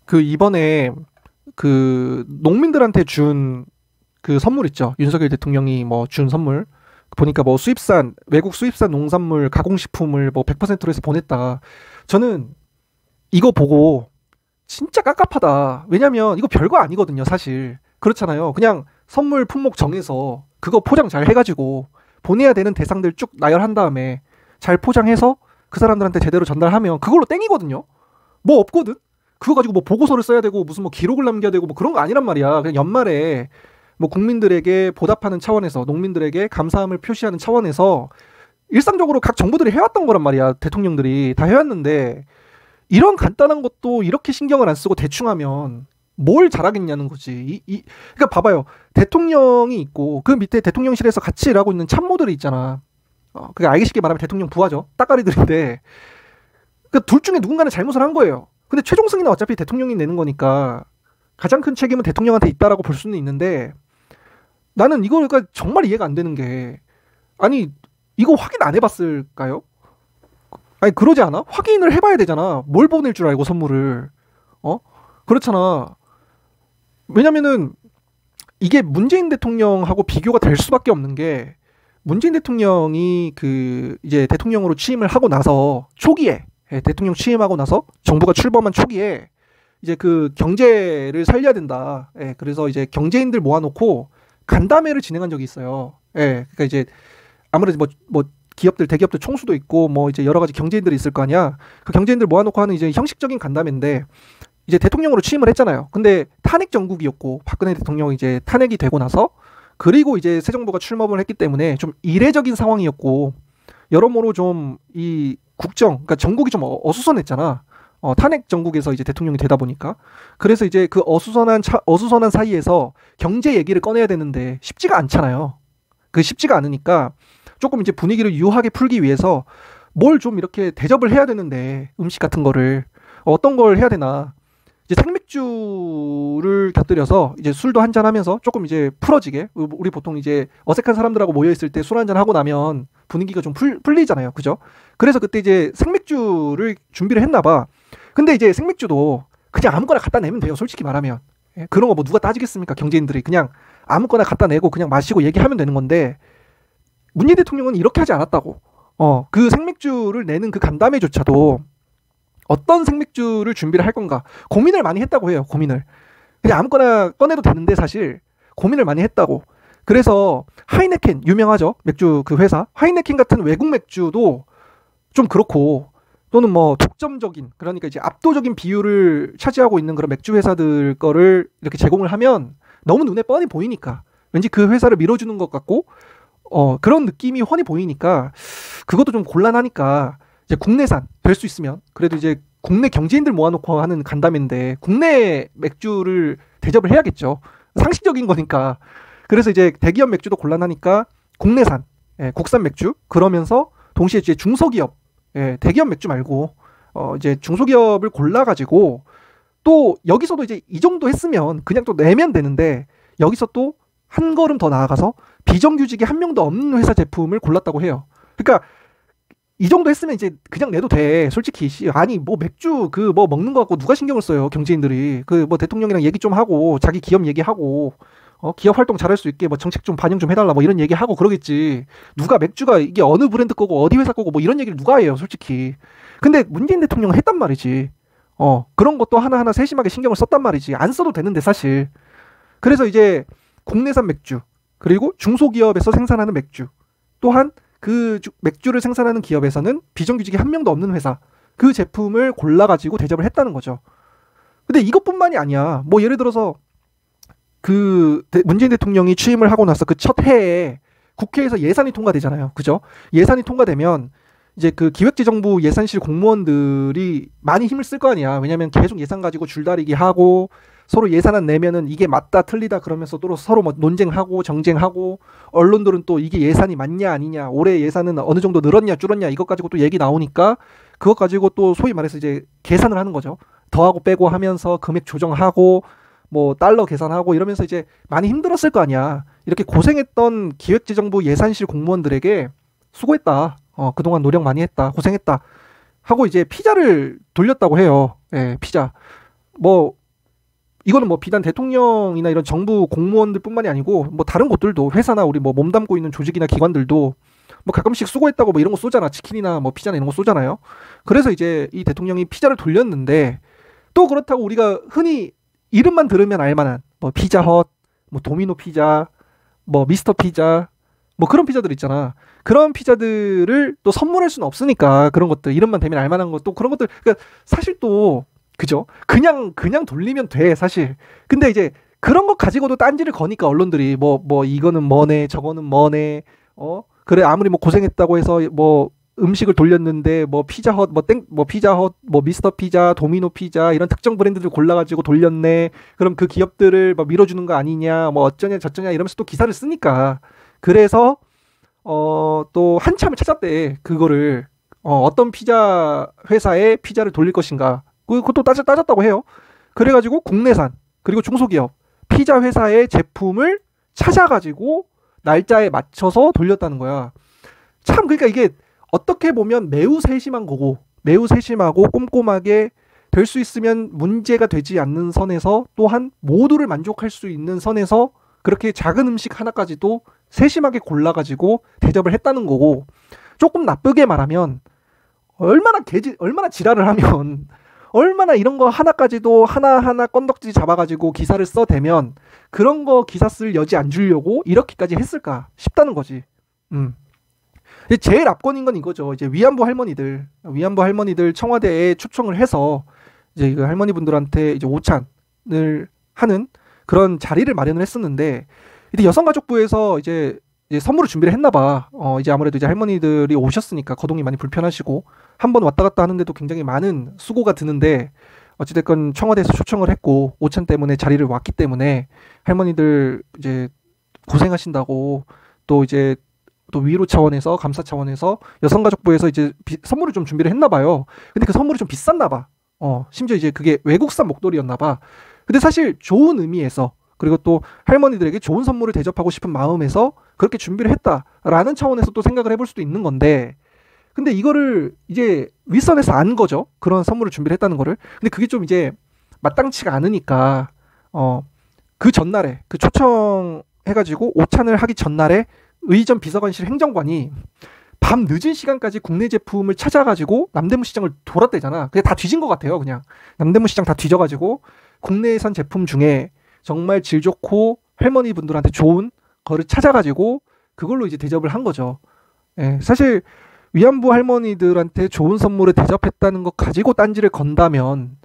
그 이번에 그 농민들한테 준 그 선물 있죠. 윤석열 대통령이 뭐 준 선물. 보니까 뭐 수입산, 외국 수입산 농산물 가공식품을 뭐 100%로 해서 보냈다. 저는 이거 보고 진짜 깝깝하다. 왜냐면 이거 별거 아니거든요, 사실. 그렇잖아요. 그냥 선물 품목 정해서 그거 포장 잘 해가지고 보내야 되는 대상들 쭉 나열한 다음에 잘 포장해서 그 사람들한테 제대로 전달하면 그걸로 땡이거든요. 뭐 없거든. 그거 가지고 뭐 보고서를 써야 되고 무슨 뭐 기록을 남겨야 되고 뭐 그런 거 아니란 말이야. 그냥 연말에 뭐 국민들에게 보답하는 차원에서 농민들에게 감사함을 표시하는 차원에서 일상적으로 각 정부들이 해왔던 거란 말이야. 대통령들이 다 해왔는데 이런 간단한 것도 이렇게 신경을 안 쓰고 대충 하면 뭘 잘하겠냐는 거지. 그러니까 봐봐요. 대통령이 있고 그 밑에 대통령실에서 같이 일하고 있는 참모들이 있잖아. 그게 알기 쉽게 말하면 대통령 부하죠. 따까리들인데 그 둘 중에 누군가는 잘못을 한 거예요. 근데 최종 승인은 어차피 대통령이 내는 거니까 가장 큰 책임은 대통령한테 있다라고 볼 수는 있는데 나는 이거가 정말 이해가 안 되는 게 아니 이거 확인 안 해봤을까요? 아니 그러지 않아? 확인을 해봐야 되잖아. 뭘 보낼 줄 알고 선물을 그렇잖아. 왜냐면은 이게 문재인 대통령하고 비교가 될 수밖에 없는 게 문재인 대통령이 그 이제 대통령으로 취임을 하고 나서 초기에 대통령 취임하고 나서 정부가 출범한 초기에 이제 그 경제를 살려야 된다. 그래서 이제 경제인들 모아놓고 간담회를 진행한 적이 있어요. 그러니까 이제 아무래도 뭐 기업들 대기업들 총수도 있고 뭐 이제 여러 가지 경제인들이 있을 거 아니야. 그 경제인들 모아놓고 하는 이제 형식적인 간담회인데 이제 대통령으로 취임을 했잖아요. 근데 탄핵 정국이었고 박근혜 대통령이 이제 탄핵이 되고 나서 그리고 이제 새 정부가 출범을 했기 때문에 좀 이례적인 상황이었고 여러모로 좀 이 국정, 그러니까 정국이 좀 어수선했잖아. 탄핵 정국에서 이제 대통령이 되다 보니까 그래서 이제 그 어수선한 사이에서 경제 얘기를 꺼내야 되는데 쉽지가 않잖아요. 그 쉽지가 않으니까 조금 이제 분위기를 유하게 풀기 위해서 뭘 좀 이렇게 대접을 해야 되는데 음식 같은 거를 어떤 걸 해야 되나 이제 생맥주를 곁들여서 이제 술도 한잔 하면서 조금 이제 풀어지게 우리 보통 이제 어색한 사람들하고 모여 있을 때 술 한잔 하고 나면 분위기가 좀 풀리잖아요. 그죠? 그래서 그때 이제 생맥주를 준비를 했나 봐. 근데 이제 생맥주도 그냥 아무거나 갖다 내면 돼요. 솔직히 말하면. 그런 거 뭐 누가 따지겠습니까? 경제인들이 그냥 아무거나 갖다 내고 그냥 마시고 얘기하면 되는 건데 문재인 대통령은 이렇게 하지 않았다고. 그 생맥주를 내는 그 간담회조차도 어떤 생맥주를 준비를 할 건가 고민을 많이 했다고 해요. 고민을. 그냥 아무거나 꺼내도 되는데 사실 고민을 많이 했다고. 그래서 하이네켄 유명하죠. 맥주 그 회사. 하이네켄 같은 외국 맥주도 좀 그렇고 또는 뭐 독점적인 그러니까 이제 압도적인 비율을 차지하고 있는 그런 맥주 회사들 거를 이렇게 제공을 하면 너무 눈에 뻔히 보이니까 왠지 그 회사를 밀어주는 것 같고 그런 느낌이 훤히 보이니까 그것도 좀 곤란하니까 이제 국내산 될 수 있으면 그래도 이제 국내 경제인들 모아놓고 하는 간담회인데 국내 맥주를 대접을 해야겠죠. 상식적인 거니까. 그래서 이제 대기업 맥주도 곤란하니까 국내산 국산 맥주 그러면서 동시에 이제 중소기업 대기업 맥주 말고 이제 중소기업을 골라가지고 또 여기서도 이제 이 정도 했으면 그냥 또 내면 되는데 여기서 또 한 걸음 더 나아가서 비정규직이 한 명도 없는 회사 제품을 골랐다고 해요. 그러니까 이 정도 했으면 이제 그냥 내도 돼. 솔직히 아니 뭐 맥주 그 뭐 먹는 거 갖고 누가 신경을 써요. 경제인들이 그 뭐 대통령이랑 얘기 좀 하고 자기 기업 얘기하고 기업 활동 잘할 수 있게 뭐 정책 좀 반영 좀 해달라 뭐 이런 얘기하고 그러겠지. 누가 맥주가 이게 어느 브랜드 거고 어디 회사 거고 뭐 이런 얘기를 누가 해요. 솔직히. 근데 문재인 대통령은 했단 말이지. 그런 것도 하나하나 세심하게 신경을 썼단 말이지. 안 써도 되는데 사실. 그래서 이제 국내산 맥주 그리고 중소기업에서 생산하는 맥주 또한 그 맥주를 생산하는 기업에서는 비정규직이 한 명도 없는 회사 그 제품을 골라가지고 대접을 했다는 거죠. 근데 이것뿐만이 아니야. 뭐 예를 들어서 그 문재인 대통령이 취임을 하고 나서 그 첫 해에 국회에서 예산이 통과되잖아요. 그죠? 예산이 통과되면 이제 그 기획재정부 예산실 공무원들이 많이 힘을 쓸 거 아니야. 왜냐면 계속 예산 가지고 줄다리기 하고 서로 예산안 내면은 이게 맞다 틀리다 그러면서 또 서로 뭐 논쟁하고 정쟁하고 언론들은 또 이게 예산이 맞냐 아니냐 올해 예산은 어느 정도 늘었냐 줄었냐 이것 가지고 또 얘기 나오니까 그것 가지고 또 소위 말해서 이제 계산을 하는 거죠. 더하고 빼고 하면서 금액 조정하고 뭐 달러 계산하고 이러면서 이제 많이 힘들었을 거 아니야. 이렇게 고생했던 기획재정부 예산실 공무원들에게 수고했다. 그동안 노력 많이 했다. 고생했다. 하고 이제 피자를 돌렸다고 해요. 피자. 뭐 이거는 뭐 비단 대통령이나 이런 정부 공무원들뿐만이 아니고 뭐 다른 곳들도 회사나 우리 뭐 몸담고 있는 조직이나 기관들도 뭐 가끔씩 수고했다고 뭐 이런 거 쏘잖아. 치킨이나 뭐 피자나 이런 거 쏘잖아요. 그래서 이제 이 대통령이 피자를 돌렸는데 또 그렇다고 우리가 흔히 이름만 들으면 알만한 뭐 피자헛, 뭐 도미노 피자, 뭐 미스터 피자, 뭐 그런 피자들 있잖아. 그런 피자들을 또 선물할 수는 없으니까 그런 것들 이름만 대면 알만한 것도 그런 것들 그러니까 사실 또 그죠? 그냥 돌리면 돼 사실. 근데 이제 그런 거 가지고도 딴지를 거니까 언론들이 뭐 이거는 뭐네 저거는 뭐네 그래 아무리 뭐 고생했다고 해서 뭐 음식을 돌렸는데 뭐 피자헛 뭐 피자헛 뭐 미스터 피자 도미노 피자 이런 특정 브랜드들 골라가지고 돌렸네. 그럼 그 기업들을 막 밀어주는 거 아니냐 뭐 어쩌냐 저쩌냐 이러면서 또 기사를 쓰니까 그래서 또 한참을 찾았대 그거를 어떤 피자 회사에 피자를 돌릴 것인가 그것도 따졌다고 해요. 그래가지고 국내산 그리고 중소기업 피자 회사의 제품을 찾아가지고 날짜에 맞춰서 돌렸다는 거야. 참 그러니까 이게 어떻게 보면 매우 세심한 거고 매우 세심하고 꼼꼼하게 될 수 있으면 문제가 되지 않는 선에서 또한 모두를 만족할 수 있는 선에서 그렇게 작은 음식 하나까지도 세심하게 골라가지고 대접을 했다는 거고 조금 나쁘게 말하면 얼마나 지랄을 하면 얼마나 이런 거 하나까지도 하나하나 건덕지 잡아가지고 기사를 써대면 그런 거 기사 쓸 여지 안 주려고 이렇게까지 했을까 싶다는 거지. 제일 압권인 건 이거죠. 이제 위안부 할머니들 청와대에 초청을 해서 이제 그 할머니분들한테 이제 오찬을 하는 그런 자리를 마련을 했었는데 이제 여성가족부에서 이제 선물을 준비를 했나봐. 이제 아무래도 이제 할머니들이 오셨으니까 거동이 많이 불편하시고 한 번 왔다 갔다 하는데도 굉장히 많은 수고가 드는데 어찌됐건 청와대에서 초청을 했고 오찬 때문에 자리를 왔기 때문에 할머니들 이제 고생하신다고 또 이제 또 위로 차원에서 감사 차원에서 여성가족부에서 이제 선물을 좀 준비를 했나봐요. 근데 그 선물이 좀 비쌌나봐. 심지어 이제 그게 외국산 목도리였나봐. 근데 사실 좋은 의미에서 그리고 또 할머니들에게 좋은 선물을 대접하고 싶은 마음에서 그렇게 준비를 했다라는 차원에서 또 생각을 해볼 수도 있는 건데 근데 이거를 이제 윗선에서 안 거죠. 그런 선물을 준비를 했다는 거를. 근데 그게 좀 이제 마땅치가 않으니까 그 전날에 그 초청해가지고 오찬을 하기 전날에 의전 비서관실 행정관이 밤 늦은 시간까지 국내 제품을 찾아가지고 남대문 시장을 돌았대잖아. 그게 다 뒤진 것 같아요. 그냥 남대문 시장 다 뒤져가지고 국내산 제품 중에 정말 질 좋고 할머니 분들한테 좋은 거를 찾아가지고 그걸로 이제 대접을 한 거죠. 예, 사실 위안부 할머니들한테 좋은 선물을 대접했다는 것 가지고 딴지를 건다면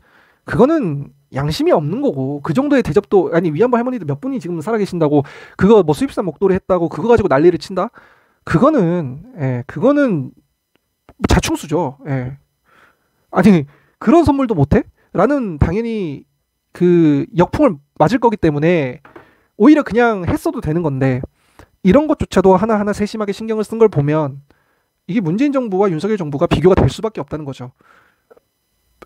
그거는 양심이 없는 거고 그 정도의 대접도 아니 위안부 할머니들 몇 분이 지금 살아계신다고 그거 뭐 수입산 목도리 했다고 그거 가지고 난리를 친다? 그거는 자충수죠. 예. 아니 그런 선물도 못해? 라는 당연히 그 역풍을 맞을 거기 때문에 오히려 그냥 했어도 되는 건데 이런 것조차도 하나하나 세심하게 신경을 쓴 걸 보면 이게 문재인 정부와 윤석열 정부가 비교가 될 수밖에 없다는 거죠.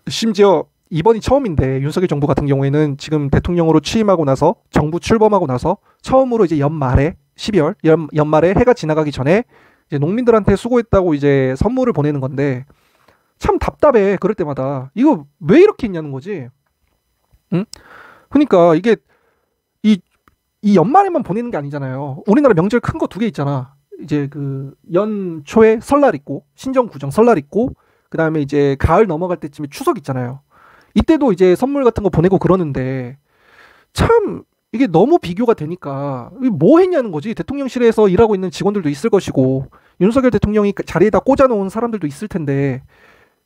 심지어 이번이 처음인데 윤석열 정부 같은 경우에는 지금 대통령으로 취임하고 나서 정부 출범하고 나서 처음으로 이제 연말에 12월 연말에 해가 지나가기 전에 이제 농민들한테 수고했다고 이제 선물을 보내는 건데 참 답답해. 그럴 때마다 이거 왜 이렇게 했냐는 거지. 응? 그러니까 이게 이 연말에만 보내는 게 아니잖아요. 우리나라 명절 큰 거 두 개 있잖아. 이제 그 연초에 설날 있고 신정구정 설날 있고 그다음에 이제 가을 넘어갈 때쯤에 추석 있잖아요. 이때도 이제 선물 같은 거 보내고 그러는데 참 이게 너무 비교가 되니까 뭐 했냐는 거지. 대통령실에서 일하고 있는 직원들도 있을 것이고 윤석열 대통령이 자리에다 꽂아놓은 사람들도 있을 텐데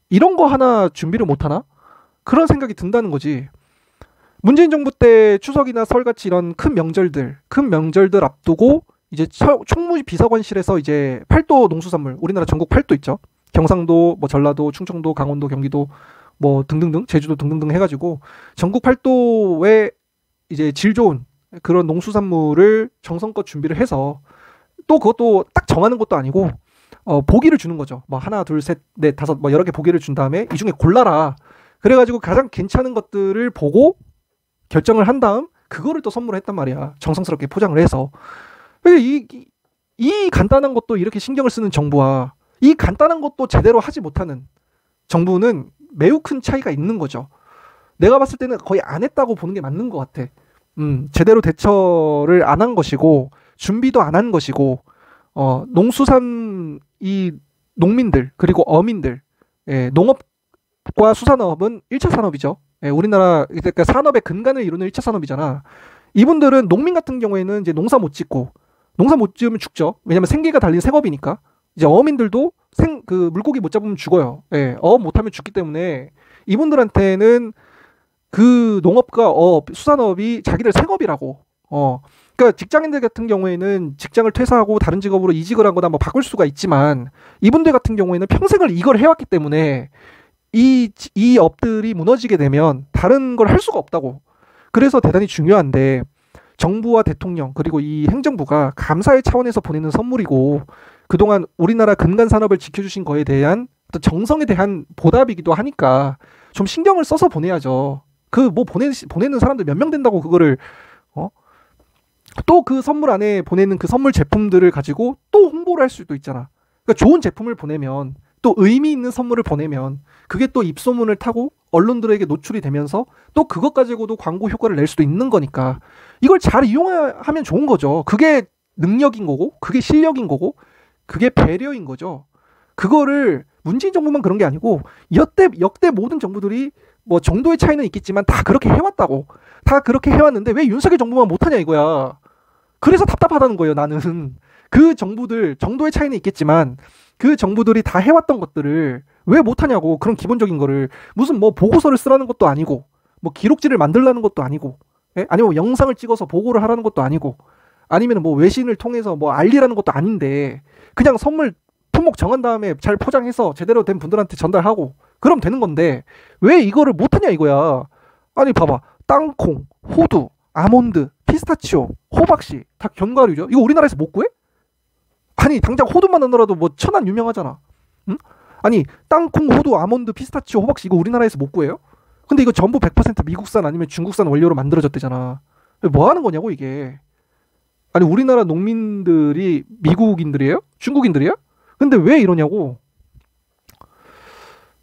이런 거 하나 준비를 못하나? 그런 생각이 든다는 거지. 문재인 정부 때 추석이나 설같이 이런 큰 명절들 앞두고 이제 총무 비서관실에서 이제 팔도 농수산물 우리나라 전국 팔도 있죠. 경상도, 뭐 전라도, 충청도, 강원도, 경기도 뭐 등등등 제주도 등등등 해가지고 전국 팔도에 이제 질 좋은 그런 농수산물을 정성껏 준비를 해서 또 그것도 딱 정하는 것도 아니고 보기를 주는 거죠. 뭐 하나, 둘, 셋, 넷, 다섯 뭐 여러 개 보기를 준 다음에 이 중에 골라라. 그래가지고 가장 괜찮은 것들을 보고 결정을 한 다음 그거를 또 선물을 했단 말이야. 정성스럽게 포장을 해서. 이 간단한 것도 이렇게 신경을 쓰는 정부와 이 간단한 것도 제대로 하지 못하는 정부는 매우 큰 차이가 있는 거죠. 내가 봤을 때는 거의 안 했다고 보는 게 맞는 것 같아. 제대로 대처를 안 한 것이고 준비도 안 한 것이고 농수산 이 농민들 그리고 어민들 농업과 수산업은 1차 산업이죠. 우리나라 그러니까 산업의 근간을 이루는 1차 산업이잖아. 이분들은 농민 같은 경우에는 이제 농사 못 짓고 농사 못 지으면 죽죠. 왜냐면 생계가 달린 생업이니까. 이제 어민들도 그 물고기 못 잡으면 죽어요. 어업 못하면 죽기 때문에 이분들한테는 그 농업과 수산업이 자기들 생업이라고. 그러니까 직장인들 같은 경우에는 직장을 퇴사하고 다른 직업으로 이직을 하거나 뭐 바꿀 수가 있지만 이분들 같은 경우에는 평생을 이걸 해왔기 때문에 이 업들이 무너지게 되면 다른 걸 할 수가 없다고. 그래서 대단히 중요한데 정부와 대통령 그리고 이 행정부가 감사의 차원에서 보내는 선물이고 그동안 우리나라 근간 산업을 지켜주신 거에 대한 어떤 정성에 대한 보답이기도 하니까 좀 신경을 써서 보내야죠. 그 뭐 보내는 사람들 몇 명 된다고 그거를 또 그 선물 안에 보내는 그 선물 제품들을 가지고 또 홍보를 할 수도 있잖아. 그러니까 좋은 제품을 보내면 또 의미 있는 선물을 보내면 그게 또 입소문을 타고 언론들에게 노출이 되면서 또 그것 가지고도 광고 효과를 낼 수도 있는 거니까 이걸 잘 이용하면 좋은 거죠. 그게 능력인 거고 그게 실력인 거고 그게 배려인 거죠. 그거를 문재인 정부만 그런 게 아니고 역대 모든 정부들이 뭐 정도의 차이는 있겠지만 다 그렇게 해왔다고. 다 그렇게 해왔는데 왜 윤석열 정부만 못하냐 이거야. 그래서 답답하다는 거예요. 나는 그 정부들 정도의 차이는 있겠지만 그 정부들이 다 해왔던 것들을 왜 못하냐고. 그런 기본적인 거를 무슨 뭐 보고서를 쓰라는 것도 아니고 뭐 기록지를 만들라는 것도 아니고 아니면 뭐 영상을 찍어서 보고를 하라는 것도 아니고 아니면 뭐 외신을 통해서 뭐 알리라는 것도 아닌데 그냥 선물 품목 정한 다음에 잘 포장해서 제대로 된 분들한테 전달하고 그럼 되는 건데 왜 이거를 못하냐 이거야. 아니 봐봐. 땅콩, 호두, 아몬드, 피스타치오, 호박씨 다 견과류죠. 이거 우리나라에서 못 구해? 아니 당장 호두만 하더라도 뭐 천안 유명하잖아. 응? 아니 땅콩, 호두, 아몬드, 피스타치오, 호박씨 이거 우리나라에서 못 구해요? 근데 이거 전부 100% 미국산 아니면 중국산 원료로 만들어졌대잖아. 뭐 하는 거냐고 이게. 아니 우리나라 농민들이 미국인들이에요? 중국인들이야? 근데 왜 이러냐고.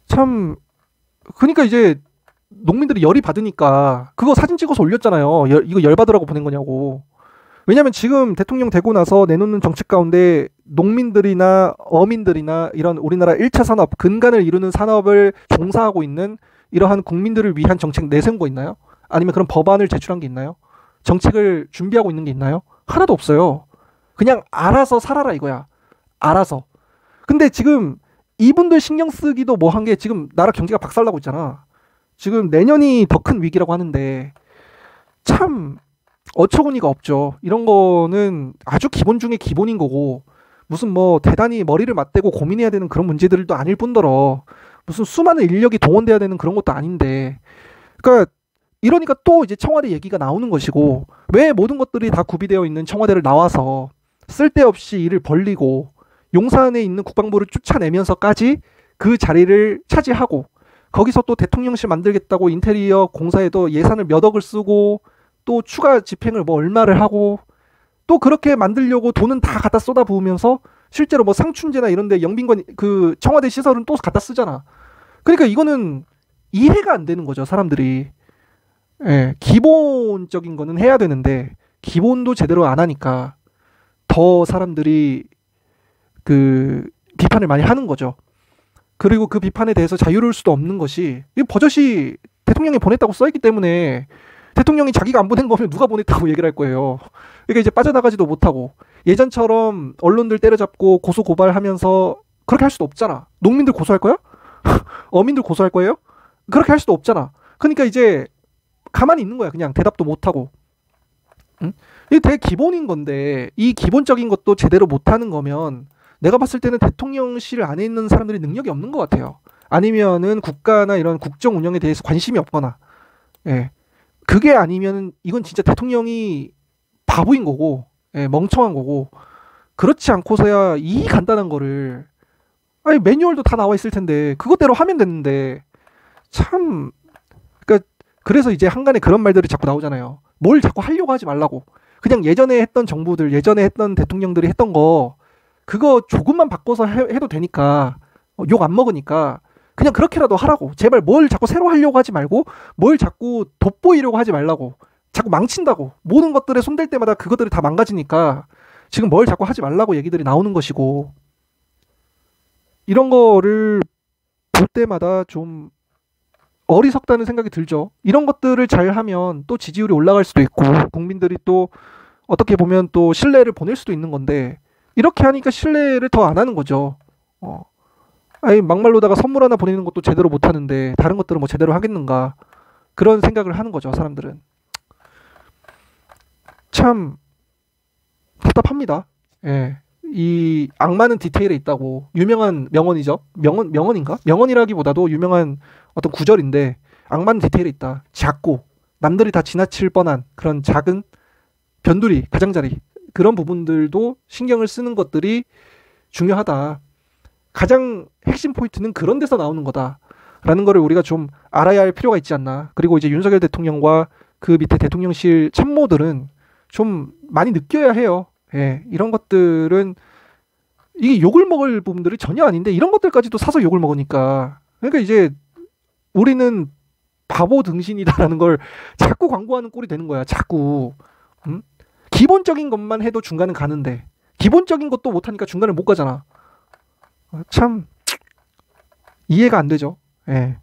참 그러니까 이제 농민들이 열이 받으니까 그거 사진 찍어서 올렸잖아요. 이거 열 받으라고 보낸 거냐고. 왜냐면 지금 대통령 되고 나서 내놓는 정책 가운데 농민들이나 어민들이나 이런 우리나라 1차 산업, 근간을 이루는 산업을 종사하고 있는 이러한 국민들을 위한 정책 내세운 거 있나요? 아니면 그런 법안을 제출한 게 있나요? 정책을 준비하고 있는 게 있나요? 하나도 없어요. 그냥 알아서 살아라 이거야. 알아서. 근데 지금 이분들 신경 쓰기도 뭐 한 게 지금 나라 경제가 박살나고 있잖아. 지금 내년이 더 큰 위기라고 하는데 참 어처구니가 없죠. 이런 거는 아주 기본 중에 기본인 거고 무슨 뭐 대단히 머리를 맞대고 고민해야 되는 그런 문제들도 아닐 뿐더러 무슨 수많은 인력이 동원돼야 되는 그런 것도 아닌데 그러니까 이러니까 또 이제 청와대 얘기가 나오는 것이고 왜 모든 것들이 다 구비되어 있는 청와대를 나와서 쓸데없이 일을 벌리고 용산에 있는 국방부를 쫓아내면서까지 그 자리를 차지하고 거기서 또 대통령실 만들겠다고 인테리어 공사에도 예산을 몇 억을 쓰고 또 추가 집행을 뭐 얼마를 하고 또 그렇게 만들려고 돈은 다 갖다 쏟아부으면서 실제로 뭐 상춘제나 이런데 영빈관 그 청와대 시설은 또 갖다 쓰잖아. 그러니까 이거는 이해가 안 되는 거죠 사람들이. 기본적인 거는 해야 되는데 기본도 제대로 안 하니까 더 사람들이 그 비판을 많이 하는 거죠. 그리고 그 비판에 대해서 자유로울 수도 없는 것이 이 버젓이 대통령이 보냈다고 써있기 때문에 대통령이 자기가 안 보낸 거면 누가 보냈다고 얘기를 할 거예요. 그러니까 이제 빠져나가지도 못하고 예전처럼 언론들 때려잡고 고소 고발하면서 그렇게 할 수도 없잖아. 농민들 고소할 거야? 어민들 고소할 거예요? 그렇게 할 수도 없잖아. 그러니까 이제 가만히 있는 거야. 그냥 대답도 못하고. 응? 이게 되게 기본인 건데 이 기본적인 것도 제대로 못하는 거면 내가 봤을 때는 대통령실 안에 있는 사람들이 능력이 없는 것 같아요. 아니면은 국가나 이런 국정 운영에 대해서 관심이 없거나, 그게 아니면 이건 진짜 대통령이 바보인 거고, 멍청한 거고, 그렇지 않고서야 이 간단한 거를, 아니 매뉴얼도 다 나와 있을 텐데 그것대로 하면 됐는데 참, 그러니까 그래서 이제 한간에 그런 말들이 자꾸 나오잖아요. 뭘 자꾸 하려고 하지 말라고. 그냥 예전에 했던 정부들, 예전에 했던 대통령들이 했던 거. 그거 조금만 바꿔서 해도 되니까 욕 안 먹으니까 그냥 그렇게라도 하라고. 제발 뭘 자꾸 새로 하려고 하지 말고 뭘 자꾸 돋보이려고 하지 말라고. 자꾸 망친다고. 모든 것들에 손댈 때마다 그것들이 다 망가지니까 지금 뭘 자꾸 하지 말라고 얘기들이 나오는 것이고, 이런 거를 볼 때마다 좀 어리석다는 생각이 들죠. 이런 것들을 잘 하면 또 지지율이 올라갈 수도 있고 국민들이 또 어떻게 보면 또 신뢰를 보낼 수도 있는 건데, 이렇게 하니까 신뢰를 더 안 하는 거죠. 아니 막말로다가 선물 하나 보내는 것도 제대로 못 하는데 다른 것들은 뭐 제대로 하겠는가, 그런 생각을 하는 거죠 사람들은. 참 답답합니다. 예. 이 악마는 디테일에 있다고, 유명한 명언이죠. 명언인가? 명언이라기보다도 유명한 어떤 구절인데, 악마는 디테일에 있다. 작고 남들이 다 지나칠 뻔한 그런 작은 변두리, 가장자리, 그런 부분들도 신경을 쓰는 것들이 중요하다. 가장 핵심 포인트는 그런 데서 나오는 거다라는 거를 우리가 좀 알아야 할 필요가 있지 않나. 그리고 이제 윤석열 대통령과 그 밑에 대통령실 참모들은 좀 많이 느껴야 해요. 예, 이런 것들은 이게 욕을 먹을 부분들이 전혀 아닌데 이런 것들까지도 사서 욕을 먹으니까, 그러니까 이제 우리는 바보 등신이다라는 걸 자꾸 광고하는 꼴이 되는 거야. 자꾸. 기본적인 것만 해도 중간은 가는데 기본적인 것도 못하니까 중간을 못 가잖아. 참 이해가 안 되죠. 예.